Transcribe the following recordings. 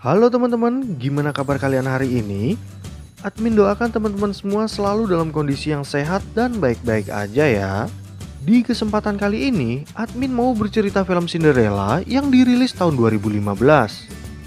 Halo teman-teman, gimana kabar kalian hari ini? Admin doakan teman-teman semua selalu dalam kondisi yang sehat dan baik-baik aja ya. Di kesempatan kali ini, Admin mau bercerita film Cinderella yang dirilis tahun 2015.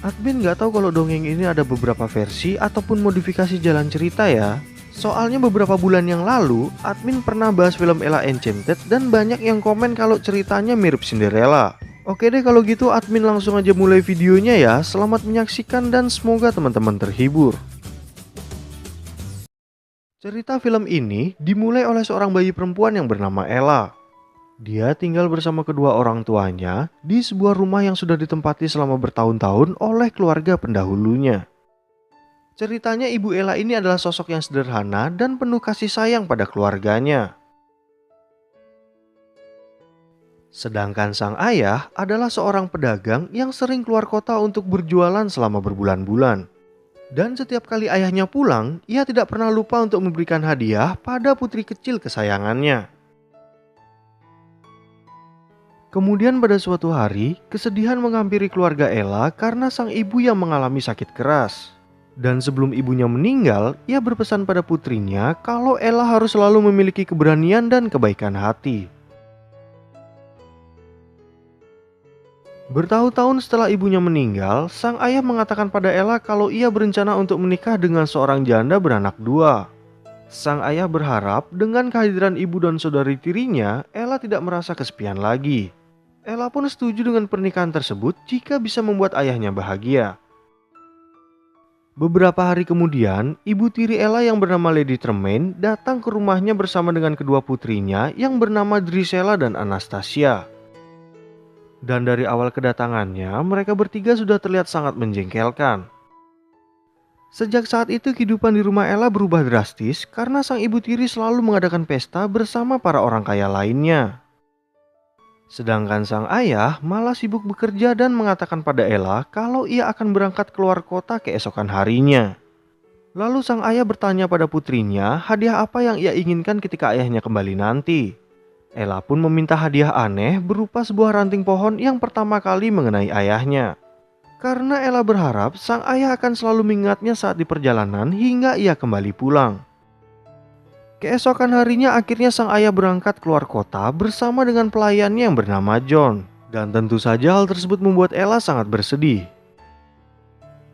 Admin nggak tahu kalau dongeng ini ada beberapa versi ataupun modifikasi jalan cerita ya. Soalnya beberapa bulan yang lalu, Admin pernah bahas film Ella Enchanted dan banyak yang komen kalau ceritanya mirip Cinderella. Oke deh kalau gitu admin langsung aja mulai videonya ya. Selamat menyaksikan dan semoga teman-teman terhibur. Cerita film ini dimulai oleh seorang bayi perempuan yang bernama Ella. Dia tinggal bersama kedua orang tuanya di sebuah rumah yang sudah ditempati selama bertahun-tahun oleh keluarga pendahulunya. Ceritanya ibu Ella ini adalah sosok yang sederhana dan penuh kasih sayang pada keluarganya. Sedangkan sang ayah adalah seorang pedagang yang sering keluar kota untuk berjualan selama berbulan-bulan. Dan setiap kali ayahnya pulang, ia tidak pernah lupa untuk memberikan hadiah pada putri kecil kesayangannya. Kemudian pada suatu hari, kesedihan menghampiri keluarga Ella karena sang ibu yang mengalami sakit keras. Dan sebelum ibunya meninggal, ia berpesan pada putrinya kalau Ella harus selalu memiliki keberanian dan kebaikan hati. Bertahun-tahun setelah ibunya meninggal, sang ayah mengatakan pada Ella kalau ia berencana untuk menikah dengan seorang janda beranak dua. Sang ayah berharap dengan kehadiran ibu dan saudari tirinya, Ella tidak merasa kesepian lagi. Ella pun setuju dengan pernikahan tersebut jika bisa membuat ayahnya bahagia. Beberapa hari kemudian, ibu tiri Ella yang bernama Lady Tremaine datang ke rumahnya bersama dengan kedua putrinya yang bernama Drusilla dan Anastasia. Dan dari awal kedatangannya, mereka bertiga sudah terlihat sangat menjengkelkan. Sejak saat itu kehidupan di rumah Ella berubah drastis karena sang ibu tiri selalu mengadakan pesta bersama para orang kaya lainnya. Sedangkan sang ayah malah sibuk bekerja dan mengatakan pada Ella kalau ia akan berangkat keluar kota keesokan harinya. Lalu sang ayah bertanya pada putrinya hadiah apa yang ia inginkan ketika ayahnya kembali nanti. Ella pun meminta hadiah aneh berupa sebuah ranting pohon yang pertama kali mengenai ayahnya. Karena Ella berharap sang ayah akan selalu mengingatnya saat di perjalanan hingga ia kembali pulang. Keesokan harinya akhirnya sang ayah berangkat keluar kota bersama dengan pelayannya yang bernama John. Dan tentu saja hal tersebut membuat Ella sangat bersedih.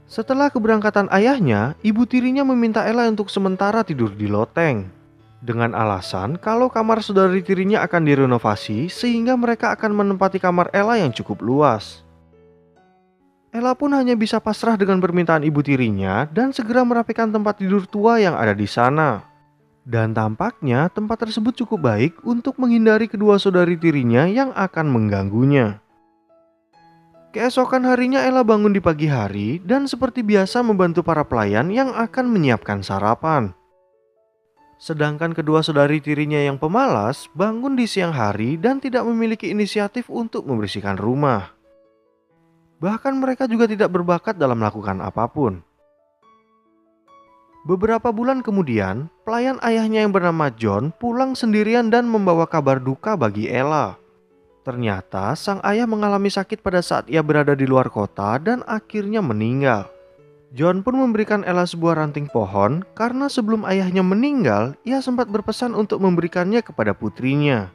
Setelah keberangkatan ayahnya, ibu tirinya meminta Ella untuk sementara tidur di loteng. Dengan alasan kalau kamar saudari tirinya akan direnovasi sehingga mereka akan menempati kamar Ella yang cukup luas. Ella pun hanya bisa pasrah dengan permintaan ibu tirinya dan segera merapikan tempat tidur tua yang ada di sana. Dan tampaknya tempat tersebut cukup baik untuk menghindari kedua saudari tirinya yang akan mengganggunya. Keesokan harinya Ella bangun di pagi hari dan seperti biasa membantu para pelayan yang akan menyiapkan sarapan. Sedangkan kedua saudari tirinya yang pemalas bangun di siang hari dan tidak memiliki inisiatif untuk membersihkan rumah. Bahkan mereka juga tidak berbakat dalam melakukan apapun. Beberapa bulan kemudian, pelayan ayahnya yang bernama John pulang sendirian dan membawa kabar duka bagi Ella. Ternyata sang ayah mengalami sakit pada saat ia berada di luar kota dan akhirnya meninggal. John pun memberikan Ella sebuah ranting pohon karena sebelum ayahnya meninggal, ia sempat berpesan untuk memberikannya kepada putrinya.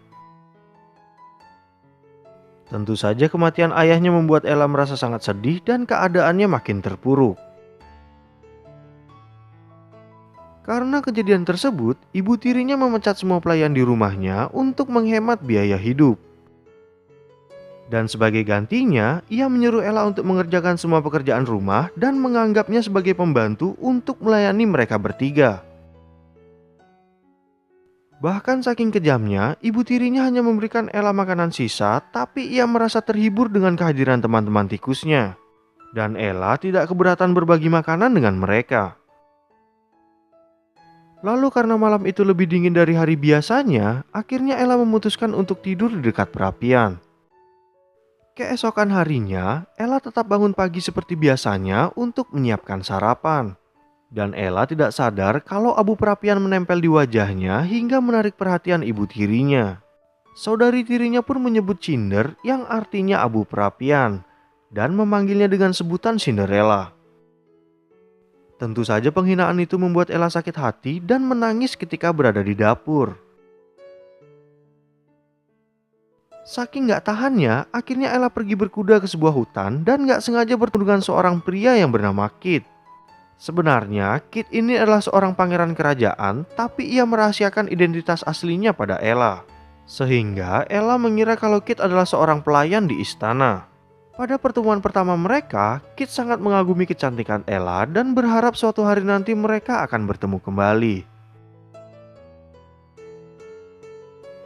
Tentu saja kematian ayahnya membuat Ella merasa sangat sedih dan keadaannya makin terpuruk. Karena kejadian tersebut, ibu tirinya memecat semua pelayan di rumahnya untuk menghemat biaya hidup. Dan sebagai gantinya, ia menyuruh Ella untuk mengerjakan semua pekerjaan rumah dan menganggapnya sebagai pembantu untuk melayani mereka bertiga. Bahkan saking kejamnya, ibu tirinya hanya memberikan Ella makanan sisa, tapi ia merasa terhibur dengan kehadiran teman-teman tikusnya. Dan Ella tidak keberatan berbagi makanan dengan mereka. Lalu karena malam itu lebih dingin dari hari biasanya, akhirnya Ella memutuskan untuk tidur di dekat perapian. Keesokan harinya, Ella tetap bangun pagi seperti biasanya untuk menyiapkan sarapan. Dan Ella tidak sadar kalau abu perapian menempel di wajahnya hingga menarik perhatian ibu tirinya. Saudari tirinya pun menyebut cinder yang artinya abu perapian. dan memanggilnya dengan sebutan Cinderella. Tentu saja penghinaan itu membuat Ella sakit hati dan menangis ketika berada di dapur. Saking gak tahannya, akhirnya Ella pergi berkuda ke sebuah hutan dan gak sengaja bertemu dengan seorang pria yang bernama Kit. Sebenarnya, Kit ini adalah seorang pangeran kerajaan, tapi ia merahasiakan identitas aslinya pada Ella. Sehingga Ella mengira kalau Kit adalah seorang pelayan di istana. Pada pertemuan pertama mereka, Kit sangat mengagumi kecantikan Ella dan berharap suatu hari nanti mereka akan bertemu kembali.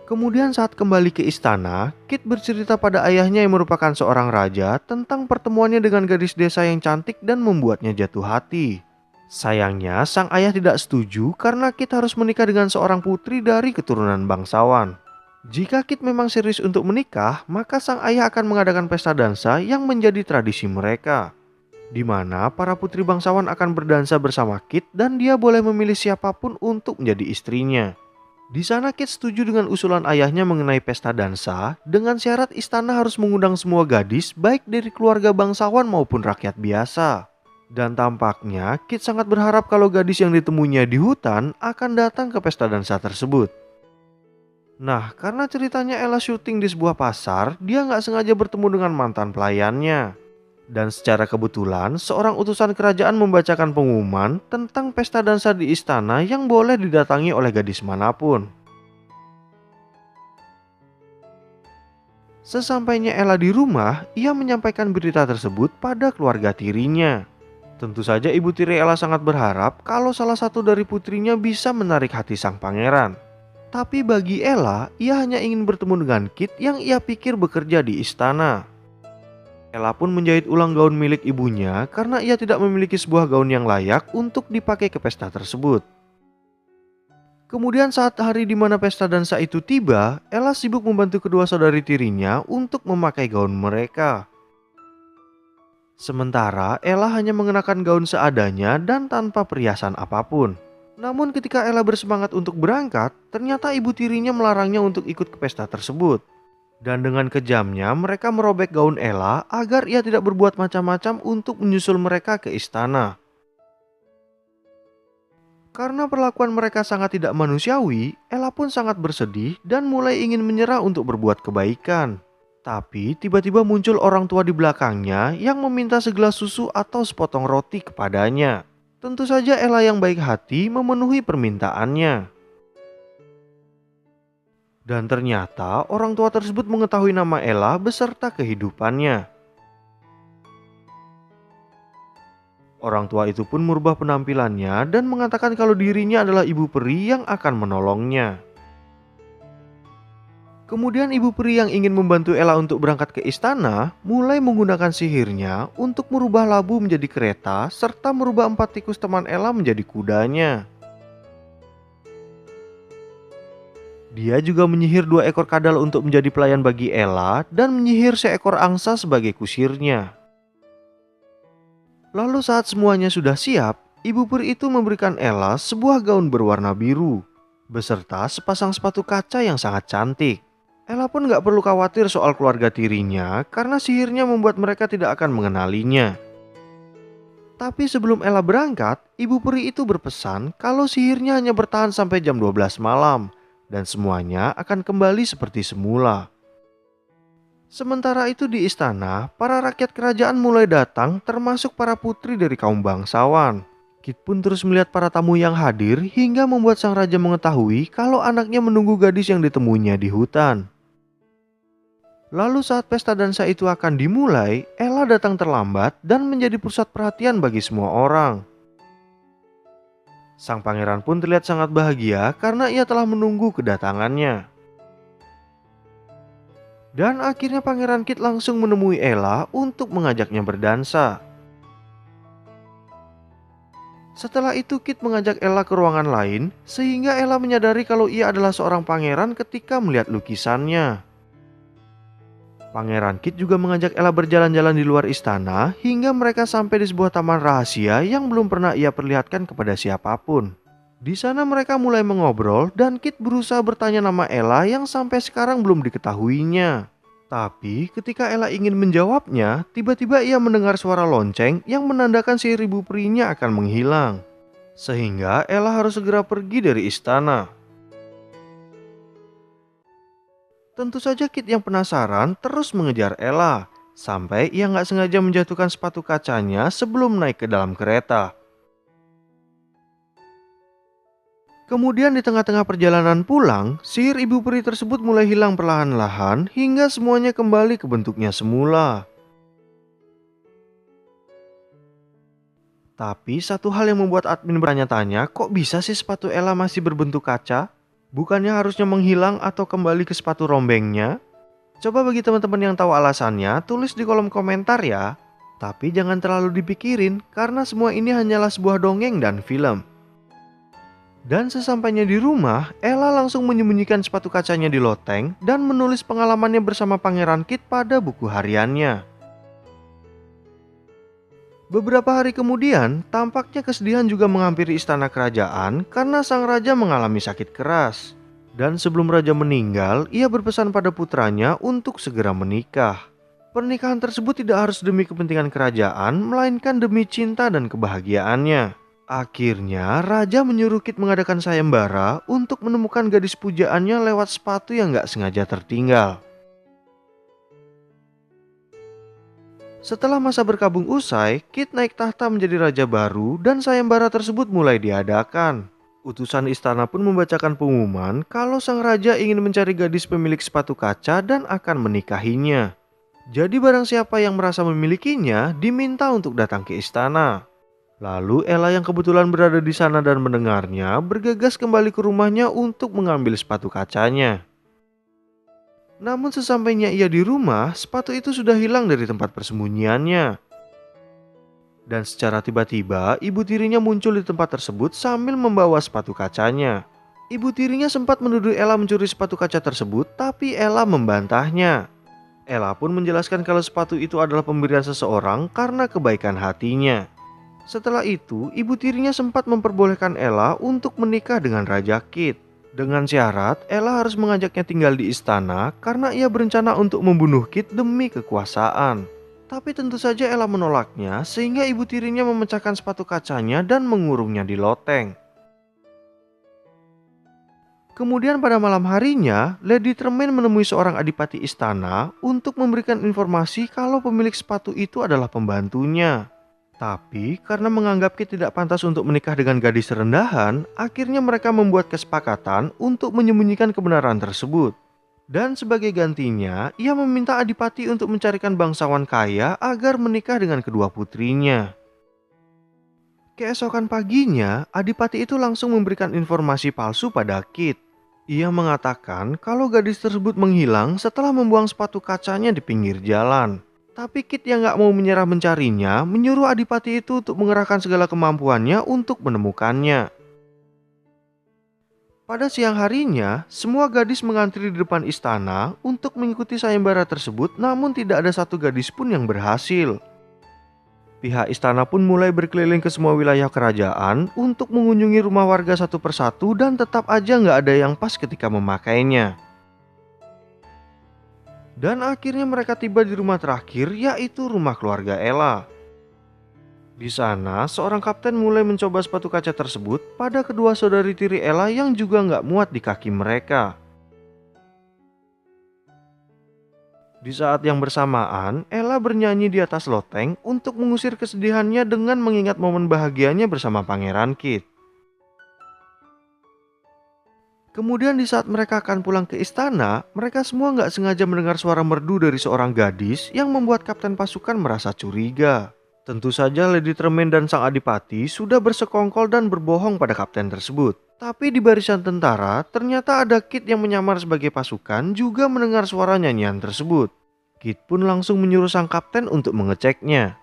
Kemudian saat kembali ke istana, Kit bercerita pada ayahnya yang merupakan seorang raja tentang pertemuannya dengan gadis desa yang cantik dan membuatnya jatuh hati. Sayangnya, sang ayah tidak setuju karena Kit harus menikah dengan seorang putri dari keturunan bangsawan. Jika Kit memang serius untuk menikah, maka sang ayah akan mengadakan pesta dansa yang menjadi tradisi mereka, di mana para putri bangsawan akan berdansa bersama Kit dan dia boleh memilih siapapun untuk menjadi istrinya. Di sana Kit setuju dengan usulan ayahnya mengenai pesta dansa dengan syarat istana harus mengundang semua gadis baik dari keluarga bangsawan maupun rakyat biasa. Dan tampaknya Kit sangat berharap kalau gadis yang ditemuinya di hutan akan datang ke pesta dansa tersebut. Nah, karena ceritanya Ella syuting di sebuah pasar, dia nggak sengaja bertemu dengan mantan pelayannya. Dan secara kebetulan, seorang utusan kerajaan membacakan pengumuman tentang pesta dansa di istana yang boleh didatangi oleh gadis manapun. Sesampainya Ella di rumah, ia menyampaikan berita tersebut pada keluarga tirinya. Tentu saja ibu tiri Ella sangat berharap kalau salah satu dari putrinya bisa menarik hati sang pangeran. Tapi bagi Ella, ia hanya ingin bertemu dengan Kit yang ia pikir bekerja di istana. Ella pun menjahit ulang gaun milik ibunya karena ia tidak memiliki sebuah gaun yang layak untuk dipakai ke pesta tersebut. Kemudian saat hari di mana pesta dansa itu tiba, Ella sibuk membantu kedua saudari tirinya untuk memakai gaun mereka. Sementara Ella hanya mengenakan gaun seadanya dan tanpa perhiasan apapun. Namun ketika Ella bersemangat untuk berangkat, ternyata ibu tirinya melarangnya untuk ikut ke pesta tersebut. Dan dengan kejamnya mereka merobek gaun Ella agar ia tidak berbuat macam-macam untuk menyusul mereka ke istana. Karena perlakuan mereka sangat tidak manusiawi, Ella pun sangat bersedih dan mulai ingin menyerah untuk berbuat kebaikan. Tapi tiba-tiba muncul orang tua di belakangnya yang meminta segelas susu atau sepotong roti kepadanya. Tentu saja Ella yang baik hati memenuhi permintaannya. Dan ternyata orang tua tersebut mengetahui nama Ella beserta kehidupannya. Orang tua itu pun merubah penampilannya dan mengatakan kalau dirinya adalah ibu peri yang akan menolongnya. Kemudian ibu peri yang ingin membantu Ella untuk berangkat ke istana mulai menggunakan sihirnya untuk merubah labu menjadi kereta serta merubah 4 tikus teman Ella menjadi kudanya. Dia juga menyihir 2 ekor kadal untuk menjadi pelayan bagi Ella dan menyihir seekor angsa sebagai kusirnya. Lalu saat semuanya sudah siap, ibu peri itu memberikan Ella sebuah gaun berwarna biru, beserta sepasang sepatu kaca yang sangat cantik. Ella pun gak perlu khawatir soal keluarga tirinya karena sihirnya membuat mereka tidak akan mengenalinya. Tapi sebelum Ella berangkat, ibu peri itu berpesan kalau sihirnya hanya bertahan sampai jam 12 malam. Dan semuanya akan kembali seperti semula. Sementara itu di istana, para rakyat kerajaan mulai datang termasuk para putri dari kaum bangsawan. Kit pun terus melihat para tamu yang hadir hingga membuat sang raja mengetahui kalau anaknya menunggu gadis yang ditemuinya di hutan. Lalu saat pesta dansa itu akan dimulai, Ella datang terlambat dan menjadi pusat perhatian bagi semua orang. Sang pangeran pun terlihat sangat bahagia karena ia telah menunggu kedatangannya. Dan akhirnya pangeran Kit langsung menemui Ella untuk mengajaknya berdansa. Setelah itu Kit mengajak Ella ke ruangan lain sehingga Ella menyadari kalau ia adalah seorang pangeran ketika melihat lukisannya. Pangeran Kit juga mengajak Ella berjalan-jalan di luar istana hingga mereka sampai di sebuah taman rahasia yang belum pernah ia perlihatkan kepada siapapun. Di sana mereka mulai mengobrol dan Kit berusaha bertanya nama Ella yang sampai sekarang belum diketahuinya. Tapi ketika Ella ingin menjawabnya, tiba-tiba ia mendengar suara lonceng yang menandakan si ibu perinya akan menghilang. Sehingga Ella harus segera pergi dari istana. Tentu saja Kit yang penasaran terus mengejar Ella, sampai ia nggak sengaja menjatuhkan sepatu kacanya sebelum naik ke dalam kereta. Kemudian di tengah-tengah perjalanan pulang, sihir ibu peri tersebut mulai hilang perlahan-lahan hingga semuanya kembali ke bentuknya semula. Tapi satu hal yang membuat admin bertanya-tanya, kok bisa sih sepatu Ella masih berbentuk kaca? Bukannya harusnya menghilang atau kembali ke sepatu rombengnya? Coba bagi teman-teman yang tahu alasannya, tulis di kolom komentar ya. Tapi jangan terlalu dipikirin, karena semua ini hanyalah sebuah dongeng dan film. Dan sesampainya di rumah, Ella langsung menyembunyikan sepatu kacanya di loteng dan menulis pengalamannya bersama Pangeran Kit pada buku hariannya. Beberapa hari kemudian, tampaknya kesedihan juga menghampiri istana kerajaan karena sang raja mengalami sakit keras. Dan sebelum raja meninggal, ia berpesan pada putranya untuk segera menikah. Pernikahan tersebut tidak harus demi kepentingan kerajaan, melainkan demi cinta dan kebahagiaannya. Akhirnya, raja menyuruh Kit mengadakan sayembara untuk menemukan gadis pujaannya lewat sepatu yang gak sengaja tertinggal. Setelah masa berkabung usai, Kit naik tahta menjadi raja baru dan sayembara tersebut mulai diadakan. Utusan istana pun membacakan pengumuman kalau sang raja ingin mencari gadis pemilik sepatu kaca dan akan menikahinya. Jadi barang siapa yang merasa memilikinya diminta untuk datang ke istana. Lalu Ella yang kebetulan berada di sana dan mendengarnya bergegas kembali ke rumahnya untuk mengambil sepatu kacanya. Namun sesampainya ia di rumah, sepatu itu sudah hilang dari tempat persembunyiannya. Dan secara tiba-tiba, ibu tirinya muncul di tempat tersebut sambil membawa sepatu kacanya. Ibu tirinya sempat menuduh Ella mencuri sepatu kaca tersebut, tapi Ella membantahnya. Ella pun menjelaskan kalau sepatu itu adalah pemberian seseorang karena kebaikan hatinya. Setelah itu, ibu tirinya sempat memperbolehkan Ella untuk menikah dengan Raja Kit. Dengan syarat, Ella harus mengajaknya tinggal di istana karena ia berencana untuk membunuh Kit demi kekuasaan. Tapi tentu saja Ella menolaknya sehingga ibu tirinya memecahkan sepatu kacanya dan mengurungnya di loteng. Kemudian pada malam harinya, Lady Tremaine menemui seorang adipati istana untuk memberikan informasi kalau pemilik sepatu itu adalah pembantunya. Tapi karena menganggap Kit tidak pantas untuk menikah dengan gadis rendahan, akhirnya mereka membuat kesepakatan untuk menyembunyikan kebenaran tersebut. Dan sebagai gantinya, ia meminta adipati untuk mencarikan bangsawan kaya agar menikah dengan kedua putrinya. Keesokan paginya, adipati itu langsung memberikan informasi palsu pada Kit. Ia mengatakan kalau gadis tersebut menghilang setelah membuang sepatu kacanya di pinggir jalan. Tapi Kit yang gak mau menyerah mencarinya, menyuruh adipati itu untuk mengerahkan segala kemampuannya untuk menemukannya. Pada siang harinya, semua gadis mengantri di depan istana untuk mengikuti sayembara tersebut, namun tidak ada satu gadis pun yang berhasil. Pihak istana pun mulai berkeliling ke semua wilayah kerajaan untuk mengunjungi rumah warga satu persatu dan tetap aja gak ada yang pas ketika memakainya. Dan akhirnya mereka tiba di rumah terakhir, yaitu rumah keluarga Ella. Di sana, seorang kapten mulai mencoba sepatu kaca tersebut pada kedua saudari tiri Ella yang juga nggak muat di kaki mereka. Di saat yang bersamaan, Ella bernyanyi di atas loteng untuk mengusir kesedihannya dengan mengingat momen bahagianya bersama Pangeran Kit. Kemudian di saat mereka akan pulang ke istana, mereka semua nggak sengaja mendengar suara merdu dari seorang gadis yang membuat kapten pasukan merasa curiga. Tentu saja Lady Tremaine dan sang adipati sudah bersekongkol dan berbohong pada kapten tersebut. Tapi di barisan tentara, ternyata ada Kit yang menyamar sebagai pasukan juga mendengar suara nyanyian tersebut. Kit pun langsung menyuruh sang kapten untuk mengeceknya.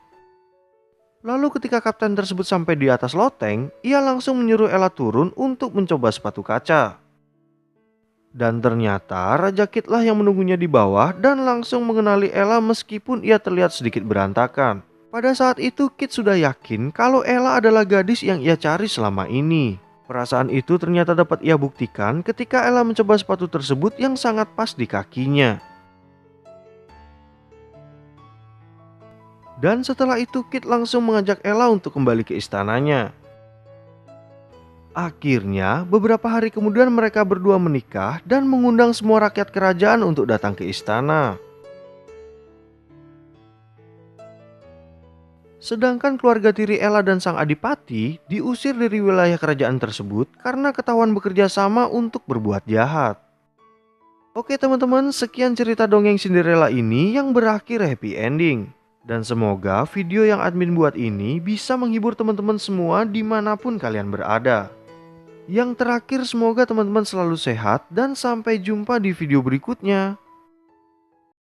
Lalu ketika kapten tersebut sampai di atas loteng, ia langsung menyuruh Ella turun untuk mencoba sepatu kaca. Dan ternyata Raja Kit lah yang menunggunya di bawah dan langsung mengenali Ella meskipun ia terlihat sedikit berantakan. Pada saat itu Kit sudah yakin kalau Ella adalah gadis yang ia cari selama ini. Perasaan itu ternyata dapat ia buktikan ketika Ella mencoba sepatu tersebut yang sangat pas di kakinya. Dan setelah itu Kit langsung mengajak Ella untuk kembali ke istananya. Akhirnya, beberapa hari kemudian mereka berdua menikah dan mengundang semua rakyat kerajaan untuk datang ke istana. Sedangkan keluarga tiri Ella dan sang adipati diusir dari wilayah kerajaan tersebut karena ketahuan bekerja sama untuk berbuat jahat. Oke teman-teman, sekian cerita dongeng Cinderella ini yang berakhir happy ending. Dan semoga video yang admin buat ini bisa menghibur teman-teman semua dimanapun kalian berada. Yang terakhir, semoga teman-teman selalu sehat dan sampai jumpa di video berikutnya.